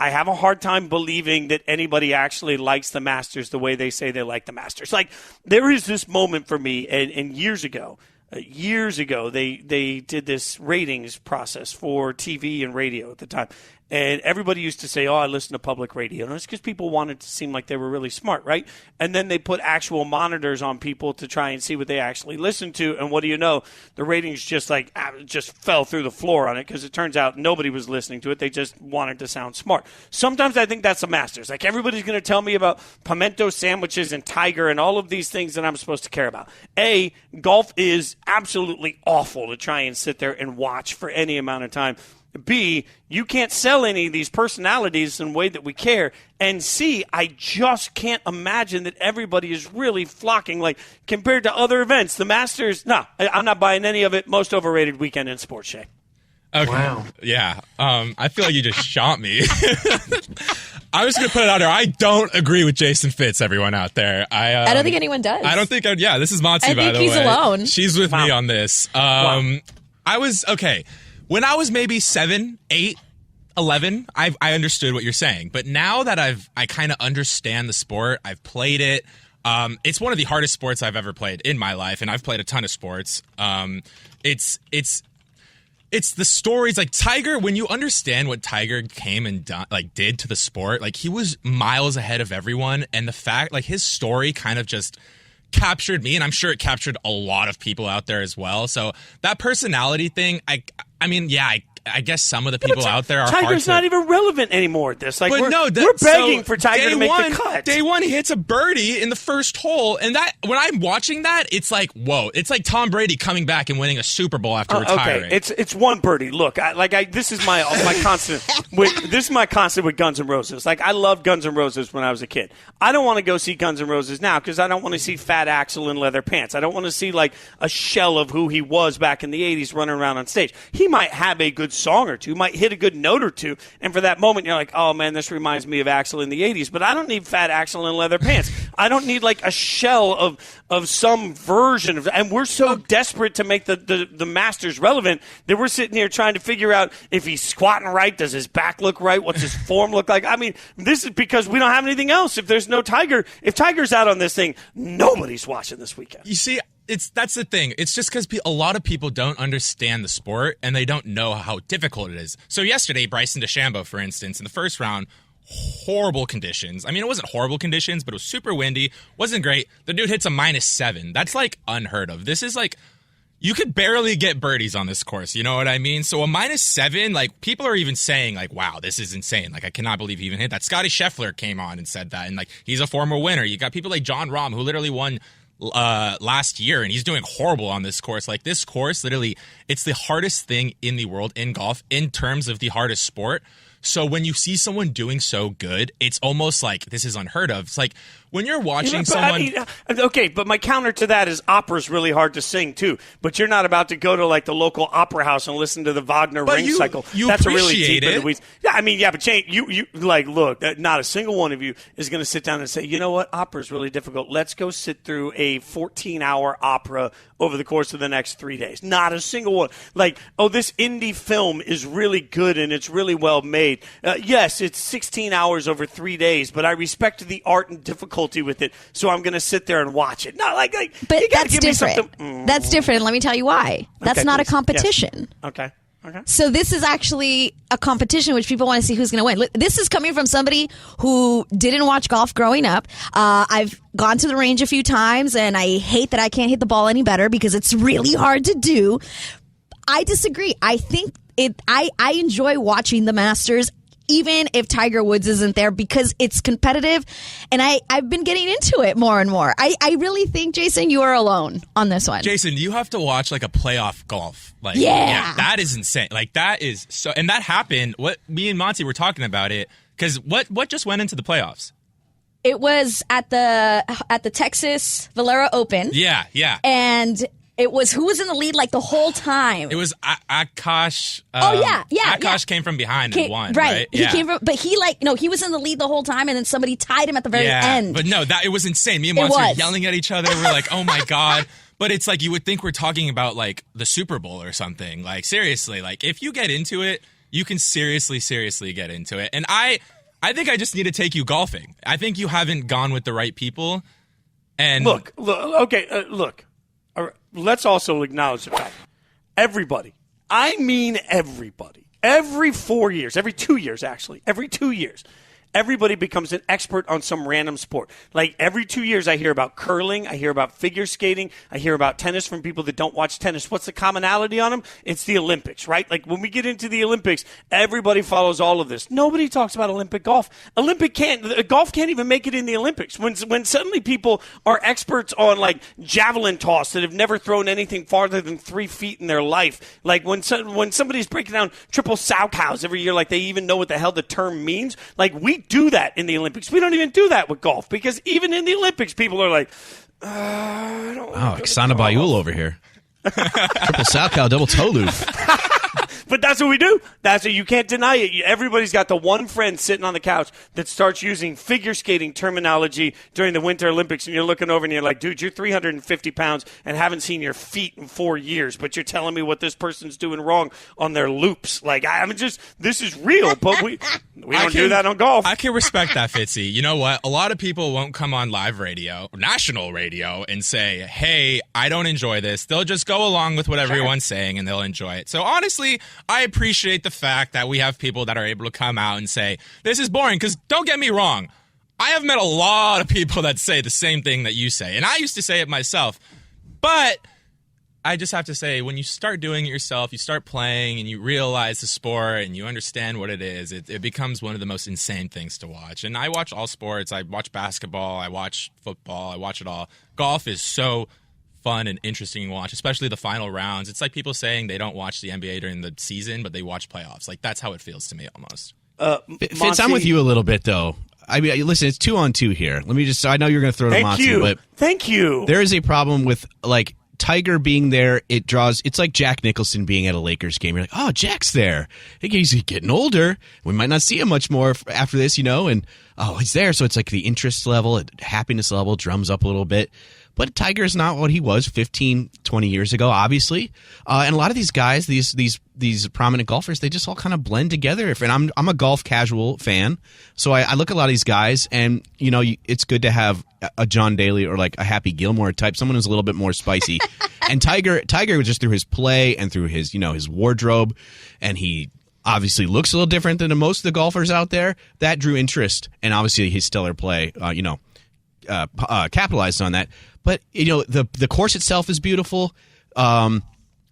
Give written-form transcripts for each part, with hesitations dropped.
I have a hard time believing that anybody actually likes the Masters the way they say they like the Masters. Like, there is this moment for me, and years ago, they did this ratings process for TV and radio at the time. And everybody used to say, I listen to public radio. And it's because people wanted to seem like they were really smart, right? And then they put actual monitors on people to try and see what they actually listened to. And what do you know? The ratings just fell through the floor on it because it turns out nobody was listening to it. They just wanted to sound smart. Sometimes I think that's the Masters. Like, everybody's going to tell me about pimento sandwiches and Tiger and all of these things that I'm supposed to care about. A, golf is absolutely awful to try and sit there and watch for any amount of time. B, you can't sell any of these personalities in a way that we care. And C, I just can't imagine that everybody is really flocking. Like, compared to other events, the Masters, I'm not buying any of it. Most overrated weekend in sports, Shay. Okay. Wow. Yeah. I feel like you just shot me. I was going to put it out there. I don't agree with Jason Fitz, everyone out there. I don't think anyone does. I don't think, yeah, this is Monty, by the way. I think he's alone. She's with me on this. When I was maybe 7, 8, 11, I understood what you're saying. But now that I kind of understand the sport, I've played it. It's one of the hardest sports I've ever played in my life, and I've played a ton of sports. It's the stories, like Tiger. When you understand what Tiger came and did to the sport, like, he was miles ahead of everyone, and the fact, like, his story kind of just captured me, and I'm sure it captured a lot of people out there as well. So that personality thing, I guess some of the people out there are Tiger's not even relevant anymore at this. Like, we're begging for Tiger to make the cut. Day one, he hits a birdie in the first hole, and that, when I'm watching that, it's like, whoa. It's like Tom Brady coming back and winning a Super Bowl after retiring. Okay, it's one birdie. Look, this is my constant. This is my constant with Guns N' Roses. Like, I loved Guns N' Roses when I was a kid. I don't want to go see Guns N' Roses now because I don't want to see Fat Axl in leather pants. I don't want to see, like, a shell of who he was back in the 80s running around on stage. He might have a good song or two, might hit a good note or two, and for that moment you're like, oh man, this reminds me of Axl in the 80s, but I don't need Fat Axl in leather pants. I don't need, like, a shell of some version of, and we're so desperate to make the Masters relevant that we're sitting here trying to figure out if he's squatting right, does his back look right, what's his form look like. I mean, this is because we don't have anything else. If there's no Tiger, if Tiger's out on this thing, nobody's watching this weekend. You see, that's the thing. It's just because a lot of people don't understand the sport and they don't know how difficult it is. So yesterday, Bryson DeChambeau, for instance, in the first round, horrible conditions. I mean, it wasn't horrible conditions, but it was super windy. Wasn't great. The dude hits a -7. That's, like, unheard of. This is, like, you could barely get birdies on this course. You know what I mean? So a -7, like, people are even saying, like, wow, this is insane. Like, I cannot believe he even hit that. Scotty Scheffler came on and said that. And, like, he's a former winner. You got people like John Rahm, who literally won last year, and he's doing horrible on this course. Like, this course, literally, it's the hardest thing in the world in golf in terms of the hardest sport. So when you see someone doing so good, it's almost like this is unheard of. It's like when you're watching someone. Okay, but my counter to that is opera's really hard to sing too. But you're not about to go to, like, the local opera house and listen to the Wagner Ring Cycle. That's a really deep in the weeds. Yeah, I mean, yeah, but Shane, you like, look, not a single one of you is going to sit down and say, you know what, opera's really difficult. Let's go sit through a 14-hour opera over the course of the next 3 days. Not a single one. Like, oh, this indie film is really good and it's really well made. Yes, it's 16 hours over 3 days, but I respect the art and difficulty with it, so I'm going to sit there and watch it. Not like but you that's different. That's different. Let me tell you why. That's not a competition. Yes. Okay. So this is actually a competition which people want to see who's going to win. This is coming from somebody who didn't watch golf growing up. I've gone to the range a few times, and I hate that I can't hit the ball any better because it's really hard to do. I disagree. I think I enjoy watching the Masters, even if Tiger Woods isn't there, because it's competitive, and I've been getting into it more and more. I really think, Jason, you are alone on this one. Jason, you have to watch, like, a playoff golf. Like, yeah, that is insane. Like, that is so, and that happened. What me and Monty were talking about it, because what just went into the playoffs? It was at the Texas Valero Open. Yeah. And it was who was in the lead, like, the whole time. It was Akash. Akash came from behind and won. Right. He yeah. came from, but he was in the lead the whole time, and then somebody tied him at the very end. But no, it was insane. Me and Monty were yelling at each other. We're like, oh my god. But it's like you would think we're talking about, like, the Super Bowl or something. Like, seriously, like, if you get into it, you can seriously get into it. And I think I just need to take you golfing. I think you haven't gone with the right people. And Look. Let's also acknowledge the fact. Everybody, I mean everybody, every 4 years, every 2 years actually, every 2 years, everybody becomes an expert on some random sport. Like every 2 years I hear about curling, I hear about figure skating, I hear about tennis from people that don't watch tennis. What's the commonality on them? It's the Olympics, right? Like when we get into the Olympics, everybody follows all of this. Nobody talks about Olympic golf. Golf can't even make it in the Olympics. When suddenly people are experts on like javelin toss that have never thrown anything farther than 3 feet in their life. Like when somebody's breaking down triple sow cows every year, like they even know what the hell the term means. Like we do that in the Olympics. We don't even do that with golf because even in the Olympics, people are like, I don't wow, Oksana Bayul over here. Triple sow cow, double toe loop. But that's what we do. That's what you can't deny it. Everybody's got the one friend sitting on the couch that starts using figure skating terminology during the Winter Olympics, and you're looking over and you're like, dude, you're 350 pounds and haven't seen your feet in 4 years, but you're telling me what this person's doing wrong on their loops. Like, this is real, but we don't do that on golf. I can respect that, Fitzy. You know what? A lot of people won't come on live radio, national radio, and say, hey, I don't enjoy this. They'll just go along with what everyone's saying, and they'll enjoy it. So honestly, I appreciate the fact that we have people that are able to come out and say, this is boring, because don't get me wrong. I have met a lot of people that say the same thing that you say, and I used to say it myself. But I just have to say, when you start doing it yourself, you start playing, and you realize the sport, and you understand what it is, it becomes one of the most insane things to watch. And I watch all sports. I watch basketball. I watch football. I watch it all. Golf is so fun and interesting to watch, especially the final rounds. It's like people saying they don't watch the NBA during the season, but they watch playoffs. Like, that's how it feels to me almost. Fitz, I'm with you a little bit, though. I mean, listen, it's 2-on-2 here. Let me just, I know you're going to throw to Monty, but Thank you. There is a problem with, like, Tiger being there. It's like Jack Nicholson being at a Lakers game. You're like, oh, Jack's there. He's getting older. We might not see him much more after this, and, oh, he's there. So it's like the interest level, happiness level drums up a little bit. But Tiger's not what he was 15, 20 years ago, obviously. And a lot of these guys, these prominent golfers, they just all kind of blend together. And I'm a golf casual fan, so I look at a lot of these guys, and it's good to have a John Daly or like a Happy Gilmore type, someone who's a little bit more spicy. And Tiger was just through his play and through his his wardrobe, and he obviously looks a little different than most of the golfers out there. That drew interest, and obviously his stellar play, capitalized on that. But the course itself is beautiful. I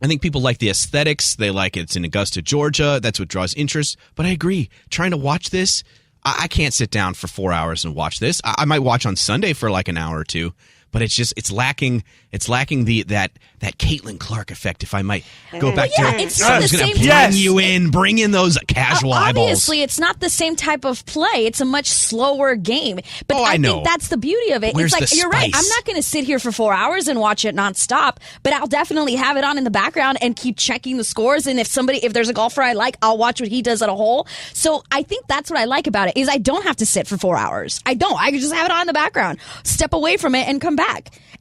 think people like the aesthetics. They like it's in Augusta, Georgia. That's what draws interest. But I agree. Trying to watch this, I can't sit down for 4 hours and watch this. I might watch on Sunday for like an hour or two. But it's lacking that Caitlin Clark effect, if I might go back to it. It's not the same. Bring in those casual eyeballs. Obviously, it's not the same type of play. It's a much slower game. But I think that's the beauty of it. Where's it's like, you're right. I'm not going to sit here for 4 hours and watch it nonstop, but I'll definitely have it on in the background and keep checking the scores. And if there's a golfer I like, I'll watch what he does at a hole. So I think that's what I like about it, is I don't have to sit for 4 hours. I can just have it on in the background, step away from it, and come back.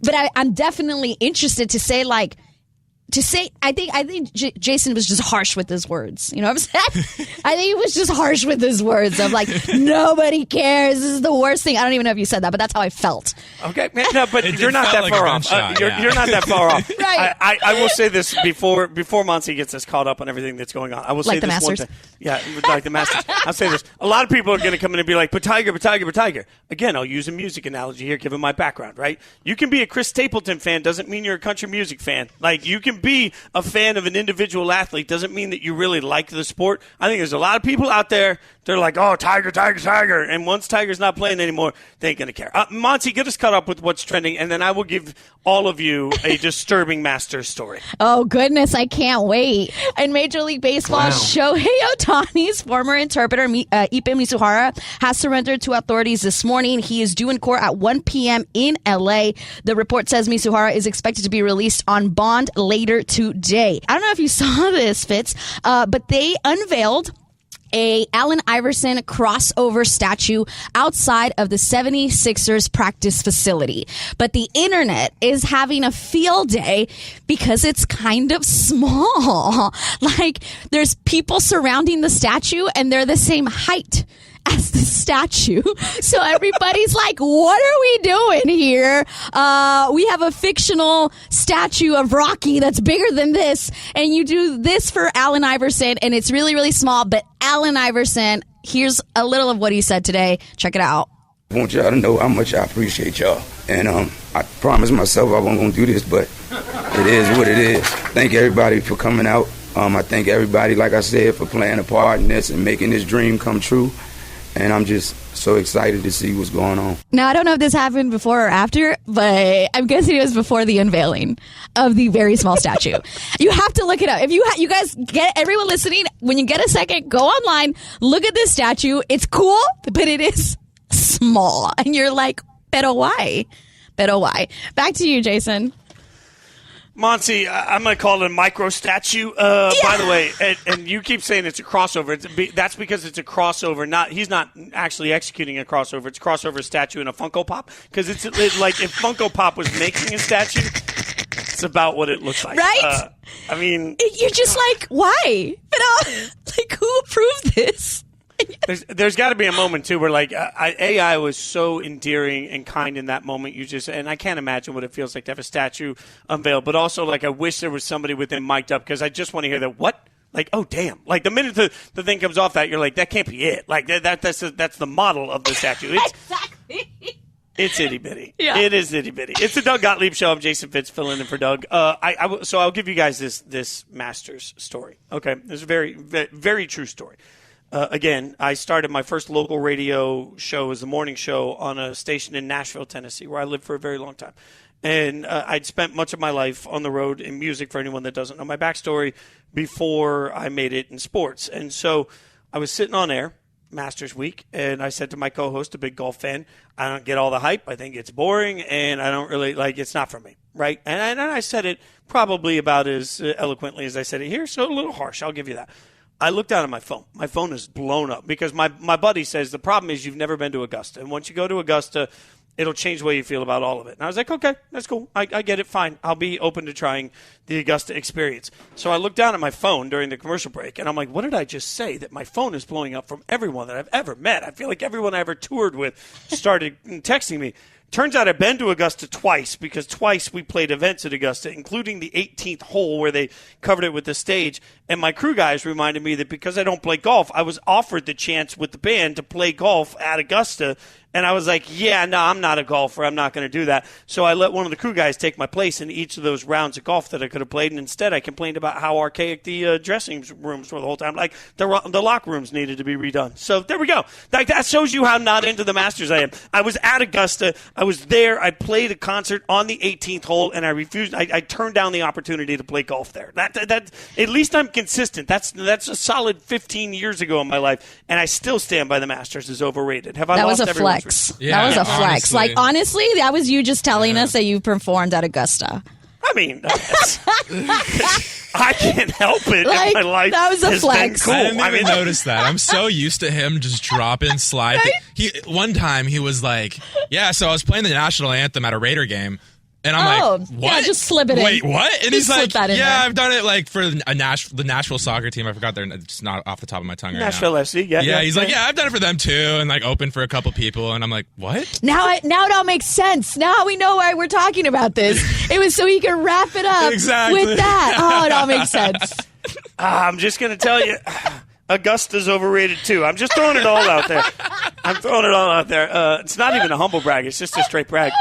But I'm definitely interested to say, I think Jason was just harsh with his words. You know what I'm saying? I think he was just harsh with his words of like, nobody cares. This is the worst thing. I don't even know if you said that, but that's how I felt. Okay, no, but you're not that far off. You're not that far off. Right. I will say this before Monty gets us caught up on everything that's going on. I will say this one thing. Yeah, like the Masters. I'll say this. A lot of people are going to come in and be like, but Tiger. Again, I'll use a music analogy here, given my background, right? You can be a Chris Stapleton fan, doesn't mean you're a country music fan. Like, you can be a fan of an individual athlete, doesn't mean that you really like the sport. I think there's a lot of people out there, they're like, oh, Tiger. And once Tiger's not playing anymore, they ain't going to care. Monty, get us caught up with what's trending, and then I will give all of you a disturbing Masters story. Oh, goodness, I can't wait. In Major League Baseball, Shohei Ohtani's former interpreter, Ipe Mizuhara, has surrendered to authorities this morning. He is due in court at 1 p.m. in L.A. The report says Mizuhara is expected to be released on bond later today. I don't know if you saw this, Fitz, but they unveiled a Allen Iverson crossover statue outside of the 76ers practice facility. But the internet is having a field day because it's kind of small. Like, there's people surrounding the statue and they're the same height as the statue. So everybody's like, what are we doing here? We have a fictional statue of Rocky that's bigger than this, and you do this for Allen Iverson, and it's really, really small. But Allen Iverson, here's a little of what he said today. Check it out. I want y'all to know how much I appreciate y'all. And I promised myself I wasn't going to do this, but it is what it is. Thank everybody for coming out. I thank everybody, like I said, for playing a part in this and making this dream come true. And I'm just so excited to see what's going on. Now, I don't know if this happened before or after, but I'm guessing it was before the unveiling of the very small statue. You have to look it up. If you guys get, everyone listening, when you get a second, go online, look at this statue. It's cool, but it is small. And you're like, pero why? Pero why? Back to you, Jason. Monty, I'm going to call it a micro statue. By the way, and you keep saying it's a crossover. That's because it's a crossover. He's not actually executing a crossover. It's a crossover statue and a Funko Pop. Because it's like if Funko Pop was making a statue, it's about what it looks like. Right? I mean, you're just like, why? But like, who approved this? There's got to be a moment, too, where, like, AI was so endearing and kind in that moment. And I can't imagine what it feels like to have a statue unveiled. But also, like, I wish there was somebody with him mic'd up because I just want to hear that, what? Like, oh, damn. Like, the minute the thing comes off that, you're like, that can't be it. Like, that's the model of the statue. Exactly. It's itty-bitty. Yeah. It is itty-bitty. It's the Doug Gottlieb Show. I'm Jason Fitz, filling in for Doug. So I'll give you guys this Masters story. Okay? It's a very, very, very true story. Again, I started my first local radio show as a morning show on a station in Nashville, Tennessee, where I lived for a very long time. And I'd spent much of my life on the road in music, for anyone that doesn't know my backstory, before I made it in sports. And so I was sitting on air, Masters Week, and I said to my co-host, a big golf fan, I don't get all the hype. I think it's boring, and I don't really, it's not for me, right? And I said it probably about as eloquently as I said it here, so a little harsh. I'll give you that. I looked down at my phone. My phone is blown up because my buddy says the problem is you've never been to Augusta. And once you go to Augusta, it'll change the way you feel about all of it. And I was like, okay, that's cool. I get it. Fine. I'll be open to trying the Augusta experience. So I looked down at my phone during the commercial break, and I'm like, what did I just say? That my phone is blowing up from everyone that I've ever met. I feel like everyone I ever toured with started texting me. Turns out I've been to Augusta twice because twice we played events at Augusta, including the 18th hole where they covered it with the stage. And my crew guys reminded me that because I don't play golf, I was offered the chance with the band to play golf at Augusta. And I was like, yeah, no, I'm not a golfer. I'm not going to do that. So I let one of the crew guys take my place in each of those rounds of golf that I could have played. And instead, I complained about how archaic the dressing rooms were the whole time. Like, the locker rooms needed to be redone. So there we go. That shows you how not into the Masters I am. I was at Augusta. I was there. I played a concert on the 18th hole, and I refused. I turned down the opportunity to play golf there. That at least I'm consistent. That's a solid 15 years ago in my life, and I still stand by the Masters as overrated. Have I lost everyone's? Yeah, that was a flex. Honestly. Like, honestly, that was you just telling us that you performed at Augusta. I mean, I can't help it. Like, my life that was a has flex. been cool. I didn't even notice that. I'm so used to him just dropping slide. Right? One time he was like, yeah, so I was playing the national anthem at a Raider game. And I'm like, what? Yeah, just slip it in. Wait, what? And he's like, slip that in yeah, there. I've done it like for the Nashville soccer team. I forgot their, it's not off the top of my tongue right Nashville now. FC, Yeah, he's like, yeah, I've done it for them too, and like opened for a couple people. And I'm like, what? Now it all makes sense. Now we know why we're talking about this. It was so he could wrap it up Exactly. with that. Oh, it all makes sense. I'm just going to tell you, Augusta's overrated too. I'm just throwing it all out there. It's not even a humble brag. It's just a straight brag.